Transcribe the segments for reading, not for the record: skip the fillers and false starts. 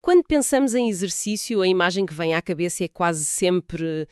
Quando pensamos em exercício, a imagem que vem à cabeça é quase sempre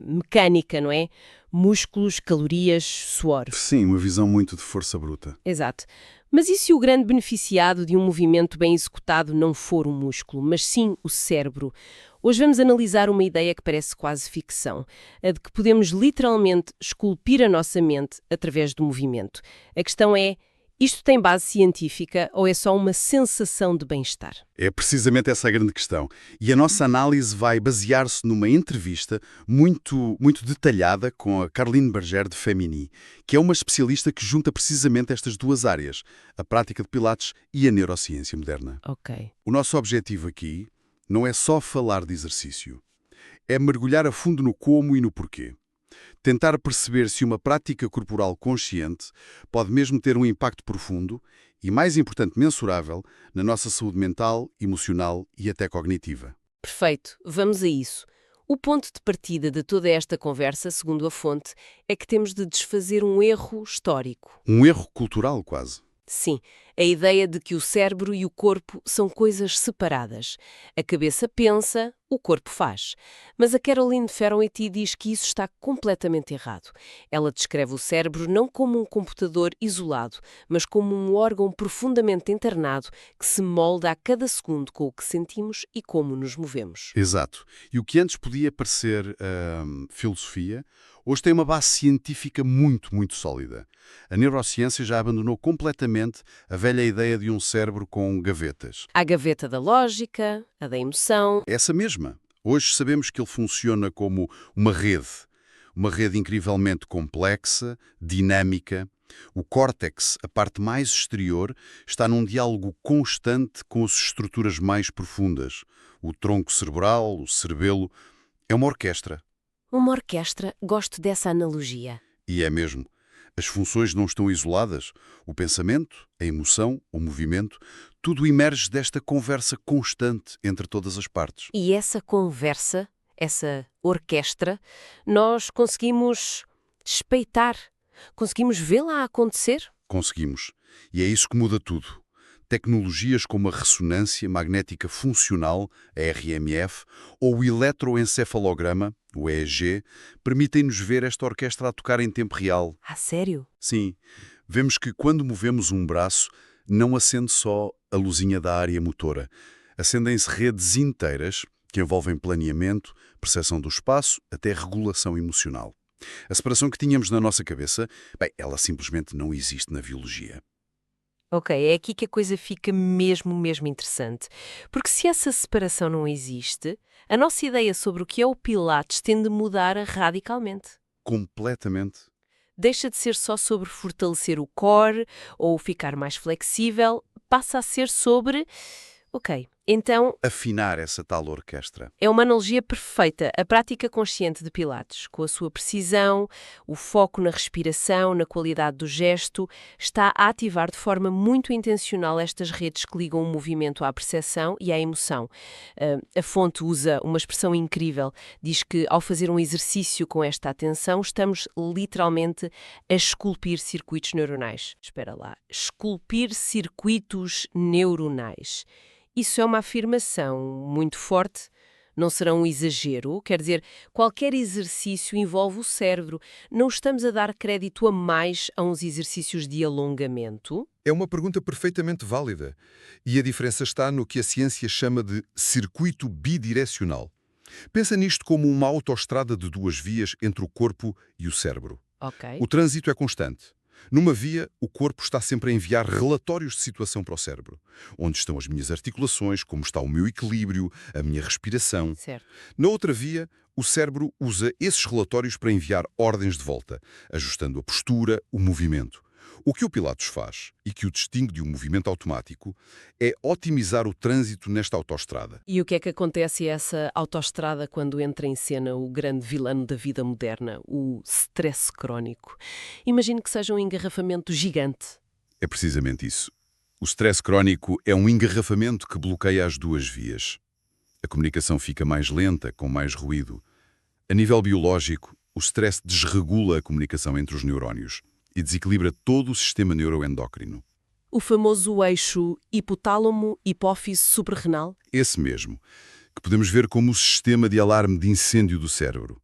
mecânica, não é? Músculos, calorias, suor. Sim, uma visão muito de força bruta. Exato. Mas e se o grande beneficiado de um movimento bem executado não for o músculo, mas sim o cérebro? Hoje vamos analisar uma ideia que parece quase ficção, a de que podemos literalmente esculpir a nossa mente através do movimento. A questão é, isto tem base científica ou é só uma sensação de bem-estar? É precisamente essa a grande questão. E a nossa análise vai basear-se numa entrevista muito detalhada com a Caroline Berger de Femini, que é uma especialista que junta precisamente estas duas áreas, a prática de Pilates e a neurociência moderna. Ok. O nosso objetivo aqui não é só falar de exercício, é mergulhar a fundo no como e no porquê. Tentar perceber se uma prática corporal consciente pode mesmo ter um impacto profundo e, mais importante, mensurável, na nossa saúde mental, emocional e até cognitiva. Perfeito, vamos a isso. O ponto de partida de toda esta conversa, segundo a fonte, é que temos de desfazer um erro histórico. Um erro cultural, quase. Sim, a ideia de que o cérebro e o corpo são coisas separadas. A cabeça pensa, o corpo faz. Mas a Caroline Ferranti diz que isso está completamente errado. Ela descreve o cérebro não como um computador isolado, mas como um órgão profundamente internado que se molda a cada segundo com o que sentimos e como nos movemos. Exato. E o que antes podia parecer filosofia, hoje tem uma base científica muito sólida. A neurociência já abandonou completamente a velha ideia de um cérebro com gavetas. A gaveta da lógica, a da emoção. Essa mesma. Hoje sabemos que ele funciona como uma rede incrivelmente complexa, dinâmica. O córtex, a parte mais exterior, está num diálogo constante com as estruturas mais profundas. O tronco cerebral, o cerebelo, é uma orquestra. Uma orquestra, gosto dessa analogia. E é mesmo. As funções não estão isoladas. O pensamento, a emoção, o movimento, tudo emerge desta conversa constante entre todas as partes. E essa conversa, essa orquestra, nós conseguimos espreitar, conseguimos vê-la acontecer? Conseguimos. E é isso que muda tudo. Tecnologias como a ressonância magnética funcional, a RMF, ou o eletroencefalograma, o EEG, permitem-nos ver esta orquestra a tocar em tempo real. Ah, sério? Sim, vemos que quando movemos um braço, não acende só a luzinha da área motora. Acendem-se redes inteiras que envolvem planeamento, percepção do espaço, até regulação emocional. A separação que tínhamos na nossa cabeça, bem, ela simplesmente não existe na biologia. Ok, é aqui que a coisa fica mesmo interessante. Porque se essa separação não existe, a nossa ideia sobre o que é o Pilates tende a mudar radicalmente. Completamente. Deixa de ser só sobre fortalecer o core ou ficar mais flexível, passa a ser sobre... Ok, então Afinar essa tal orquestra. é uma analogia perfeita. A prática consciente de Pilates, com a sua precisão, o foco na respiração, na qualidade do gesto, está a ativar de forma muito intencional estas redes que ligam o movimento à percepção e à emoção. A fonte usa uma expressão incrível. Diz que, ao fazer um exercício com esta atenção, estamos literalmente a esculpir circuitos neuronais. Espera lá. Esculpir circuitos neuronais. Isso é uma afirmação muito forte, não será um exagero. Quer dizer, qualquer exercício envolve o cérebro. Não estamos a dar crédito a mais a uns exercícios de alongamento? É uma pergunta perfeitamente válida. E a diferença está no que a ciência chama de circuito bidirecional. Pensa nisto como uma autoestrada de duas vias entre o corpo e o cérebro. Ok. O trânsito é constante. Numa via, o corpo está sempre a enviar relatórios de situação para o cérebro. Onde estão as minhas articulações, como está o meu equilíbrio, a minha respiração. Certo. Na outra via, o cérebro usa esses relatórios para enviar ordens de volta, ajustando a postura, o movimento. O que o Pilates faz, e que o distingue de um movimento automático, é otimizar o trânsito nesta autoestrada. E o que é que acontece a essa autoestrada quando entra em cena o grande vilão da vida moderna, o stress crónico? Imagino que seja um engarrafamento gigante. É precisamente isso. O stress crónico é um engarrafamento que bloqueia as duas vias. A comunicação fica mais lenta, com mais ruído. A nível biológico, o stress desregula a comunicação entre os neurónios e desequilibra todo o sistema neuroendócrino. O famoso eixo hipotálamo-hipófise suprarrenal? Esse mesmo, que podemos ver como o sistema de alarme de incêndio do cérebro.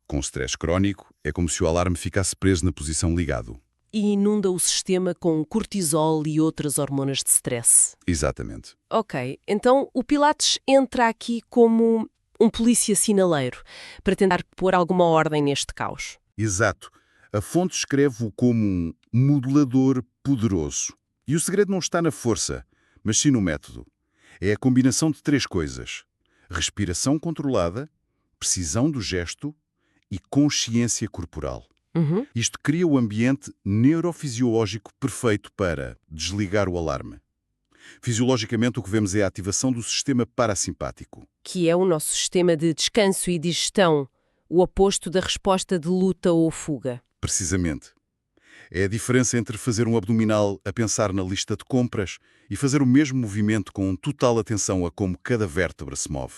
Com stress crónico, é como se o alarme ficasse preso na posição ligado. E inunda o sistema com cortisol e outras hormonas de stress. Exatamente. Ok, então o Pilates entra aqui como um polícia sinaleiro, para tentar pôr alguma ordem neste caos. Exato. A fonte escreve-o como um modulador poderoso. E o segredo não está na força, mas sim no método. É a combinação de 3 coisas: respiração controlada, precisão do gesto e consciência corporal. Uhum. Isto cria o ambiente neurofisiológico perfeito para desligar o alarme. Fisiologicamente, o que vemos é a ativação do sistema parasimpático. Que é o nosso sistema de descanso e digestão, o oposto da resposta de luta ou fuga. Precisamente. É a diferença entre fazer um abdominal a pensar na lista de compras e fazer o mesmo movimento com total atenção a como cada vértebra se move.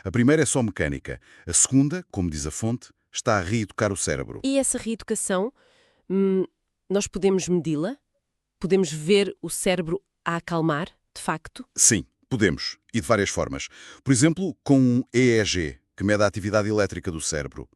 A primeira é só mecânica. A segunda, como diz a fonte, está a reeducar o cérebro. E essa reeducação, nós podemos medi-la? Podemos ver o cérebro a acalmar, de facto? Sim, podemos. E de várias formas. Por exemplo, com um EEG, que mede a atividade elétrica do cérebro.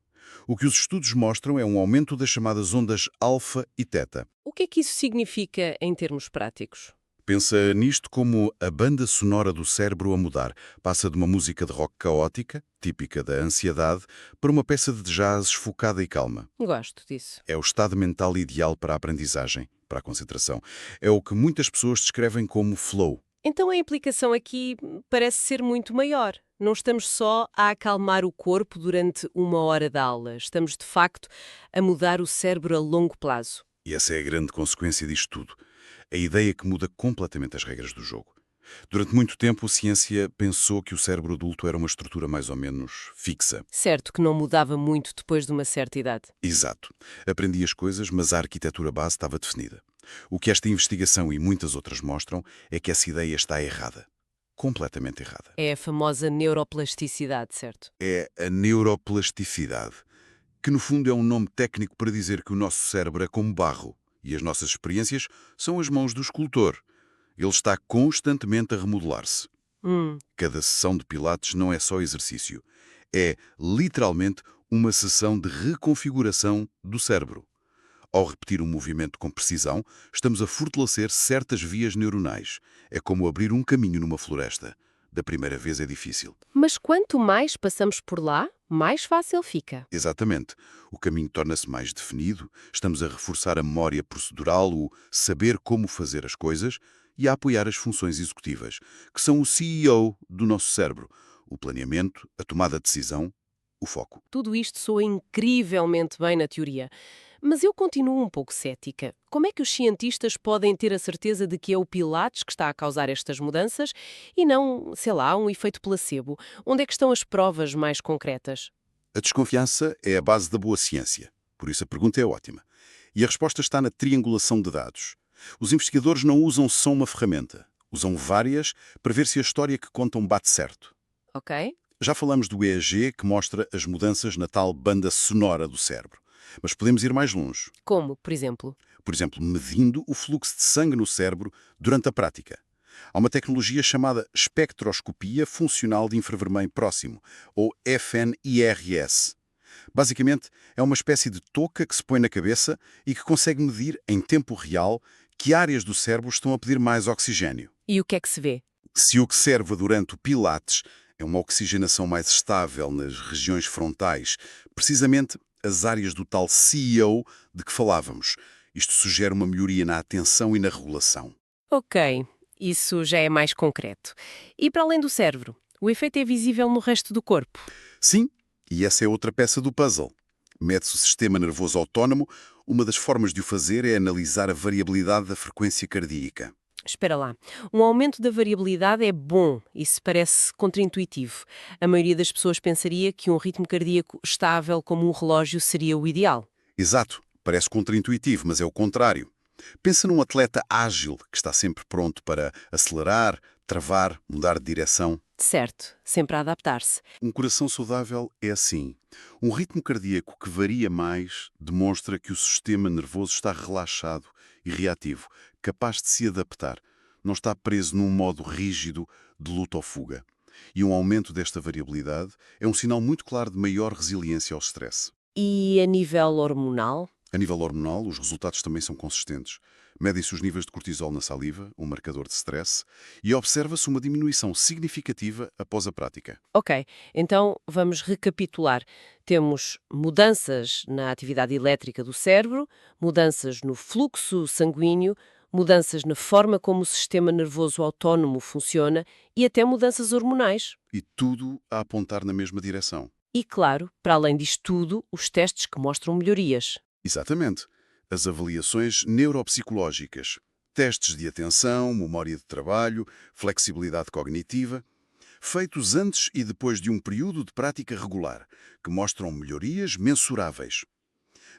O que os estudos mostram é um aumento das chamadas ondas alfa e teta. O que é que isso significa em termos práticos? Pensa nisto como a banda sonora do cérebro a mudar. Passa de uma música de rock caótica, típica da ansiedade, para uma peça de jazz focada e calma. Gosto disso. É o estado mental ideal para a aprendizagem, para a concentração. É o que muitas pessoas descrevem como flow. Então a implicação aqui parece ser muito maior. Não estamos só a acalmar o corpo durante 1 hora de aula. Estamos, de facto, a mudar o cérebro a longo prazo. E essa é a grande consequência disto tudo. A ideia que muda completamente as regras do jogo. Durante muito tempo, a ciência pensou que o cérebro adulto era uma estrutura mais ou menos fixa. Certo que não mudava muito depois de uma certa idade. Exato. Aprendi as coisas, mas a arquitetura base estava definida. O que esta investigação e muitas outras mostram é que essa ideia está errada. Completamente errada. É a famosa neuroplasticidade, certo? É a neuroplasticidade, que no fundo é um nome técnico para dizer que o nosso cérebro é como barro e as nossas experiências são as mãos do escultor. Ele está constantemente a remodelar-se. Cada sessão de Pilates não é só exercício. É, literalmente, uma sessão de reconfiguração do cérebro. Ao repetir um movimento com precisão, estamos a fortalecer certas vias neuronais. É como abrir um caminho numa floresta. Da primeira vez é difícil. Mas quanto mais passamos por lá, mais fácil fica. Exatamente. O caminho torna-se mais definido, estamos a reforçar a memória procedural, o saber como fazer as coisas e a apoiar as funções executivas, que são o CEO do nosso cérebro. O planeamento, a tomada de decisão, o foco. Tudo isto soa incrivelmente bem na teoria. Mas eu continuo um pouco cética. Como é que os cientistas podem ter a certeza de que é o Pilates que está a causar estas mudanças e não, sei lá, um efeito placebo? Onde é que estão as provas mais concretas? A desconfiança é a base da boa ciência. Por isso a pergunta é ótima. E a resposta está na triangulação de dados. Os investigadores não usam só uma ferramenta. Usam várias para ver se a história que contam bate certo. Ok? Já falamos do EEG, que mostra as mudanças na tal banda sonora do cérebro. Mas podemos ir mais longe. Como, por exemplo? Por exemplo, medindo o fluxo de sangue no cérebro durante a prática. Há uma tecnologia chamada espectroscopia funcional de infravermelho próximo, ou FNIRS. Basicamente, é uma espécie de touca que se põe na cabeça e que consegue medir, em tempo real, que áreas do cérebro estão a pedir mais oxigênio. E o que é que se vê? Se o que serve durante o Pilates é uma oxigenação mais estável nas regiões frontais, precisamente as áreas do tal CEO de que falávamos. Isto sugere uma melhoria na atenção e na regulação. Ok, isso já é mais concreto. E para além do cérebro, o efeito é visível no resto do corpo? Sim, e essa é outra peça do puzzle. Mede-se o sistema nervoso autónomo. Uma das formas de o fazer é analisar a variabilidade da frequência cardíaca. Espera lá. Um aumento da variabilidade é bom. Isso parece contraintuitivo. A maioria das pessoas pensaria que um ritmo cardíaco estável como um relógio seria o ideal. Exato. Parece contraintuitivo, mas é o contrário. Pensa num atleta ágil que está sempre pronto para acelerar, travar, mudar de direção. Certo. Sempre a adaptar-se. Um coração saudável é assim. Um ritmo cardíaco que varia mais demonstra que o sistema nervoso está relaxado e reativo, capaz de se adaptar. Não está preso num modo rígido de luta ou fuga. E um aumento desta variabilidade é um sinal muito claro de maior resiliência ao stress. E a nível hormonal? A nível hormonal, os resultados também são consistentes. Medem-se os níveis de cortisol na saliva, um marcador de stress, e observa-se uma diminuição significativa após a prática. Ok, então vamos recapitular. Temos mudanças na atividade elétrica do cérebro, mudanças no fluxo sanguíneo, mudanças na forma como o sistema nervoso autónomo funciona e até mudanças hormonais. E tudo a apontar na mesma direção. E, claro, para além disto tudo, os testes que mostram melhorias. Exatamente. As avaliações neuropsicológicas, testes de atenção, memória de trabalho, flexibilidade cognitiva, feitos antes e depois de um período de prática regular, que mostram melhorias mensuráveis.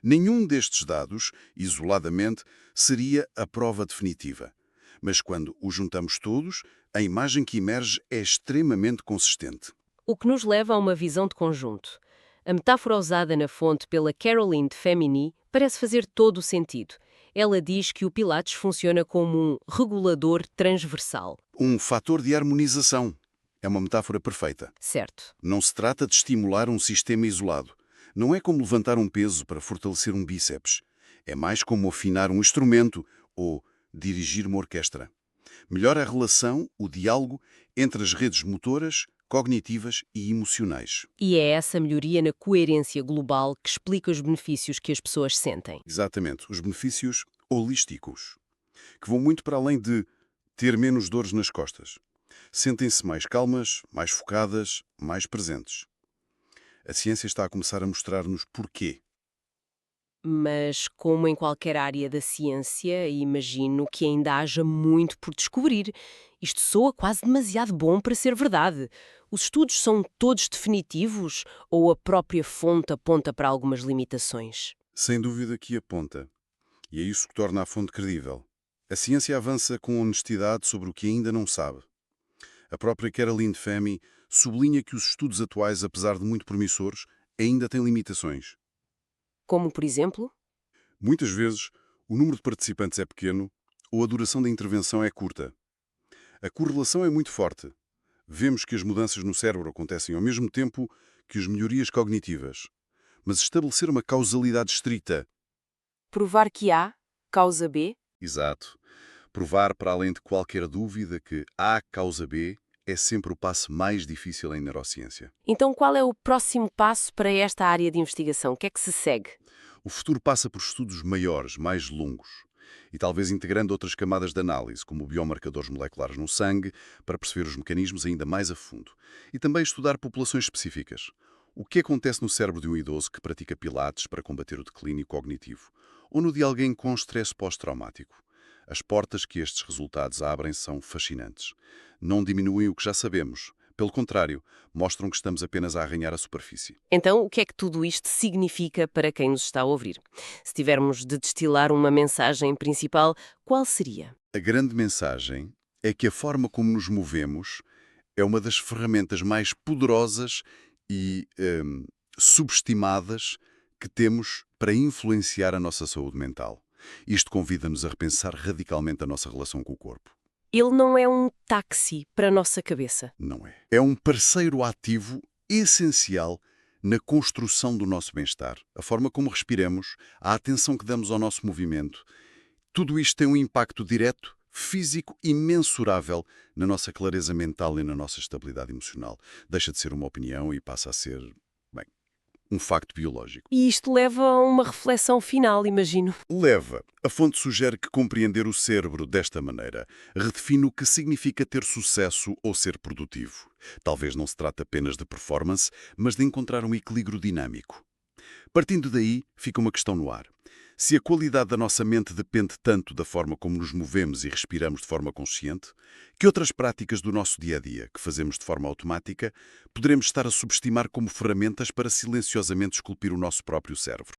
Nenhum destes dados, isoladamente, seria a prova definitiva. Mas quando os juntamos todos, a imagem que emerge é extremamente consistente. O que nos leva a uma visão de conjunto. A metáfora usada na fonte pela Caroline de Femini parece fazer todo o sentido. Ela diz que o Pilates funciona como um regulador transversal. Um fator de harmonização. É uma metáfora perfeita. Certo. Não se trata de estimular um sistema isolado. Não é como levantar um peso para fortalecer um bíceps. É mais como afinar um instrumento ou dirigir uma orquestra. Melhora a relação, o diálogo entre as redes motoras, cognitivas e emocionais. E é essa melhoria na coerência global que explica os benefícios que as pessoas sentem. Exatamente, os benefícios holísticos, que vão muito para além de ter menos dores nas costas. Sentem-se mais calmas, mais focadas, mais presentes. A ciência está a começar a mostrar-nos porquê. Mas, como em qualquer área da ciência, imagino que ainda haja muito por descobrir. Isto soa quase demasiado bom para ser verdade. Os estudos são todos definitivos ou a própria fonte aponta para algumas limitações? Sem dúvida que aponta. E é isso que torna a fonte credível. A ciência avança com honestidade sobre o que ainda não sabe. A própria Caroline Femi sublinha que os estudos atuais, apesar de muito promissores, ainda têm limitações. Como, por exemplo? Muitas vezes, o número de participantes é pequeno ou a duração da intervenção é curta. A correlação é muito forte. Vemos que as mudanças no cérebro acontecem ao mesmo tempo que as melhorias cognitivas. Mas estabelecer uma causalidade estrita. Provar que A, causa B? Exato. Provar, para além de qualquer dúvida, que A causa B é sempre o passo mais difícil em neurociência. Então qual é o próximo passo para esta área de investigação? O que é que se segue? O futuro passa por estudos maiores, mais longos, e talvez integrando outras camadas de análise, como biomarcadores moleculares no sangue, para perceber os mecanismos ainda mais a fundo. E também estudar populações específicas. O que acontece no cérebro de um idoso que pratica pilates para combater o declínio cognitivo? Ou no de alguém com estresse pós-traumático? As portas que estes resultados abrem são fascinantes. Não diminuem o que já sabemos. Pelo contrário, mostram que estamos apenas a arranhar a superfície. Então, o que é que tudo isto significa para quem nos está a ouvir? Se tivermos de destilar uma mensagem principal, qual seria? A grande mensagem é que a forma como nos movemos é uma das ferramentas mais poderosas e subestimadas que temos para influenciar a nossa saúde mental. Isto convida-nos a repensar radicalmente a nossa relação com o corpo. Ele não é um táxi para a nossa cabeça. Não é. É um parceiro ativo essencial na construção do nosso bem-estar. A forma como respiramos, a atenção que damos ao nosso movimento, tudo isto tem um impacto direto, físico e mensurável na nossa clareza mental e na nossa estabilidade emocional. Deixa de ser uma opinião e passa a ser, bem, um facto biológico. E isto leva a uma reflexão final, imagino. Leva. A fonte sugere que compreender o cérebro desta maneira redefine o que significa ter sucesso ou ser produtivo. Talvez não se trate apenas de performance, mas de encontrar um equilíbrio dinâmico. Partindo daí, fica uma questão no ar. Se a qualidade da nossa mente depende tanto da forma como nos movemos e respiramos de forma consciente, que outras práticas do nosso dia-a-dia, que fazemos de forma automática, poderemos estar a subestimar como ferramentas para silenciosamente esculpir o nosso próprio cérebro?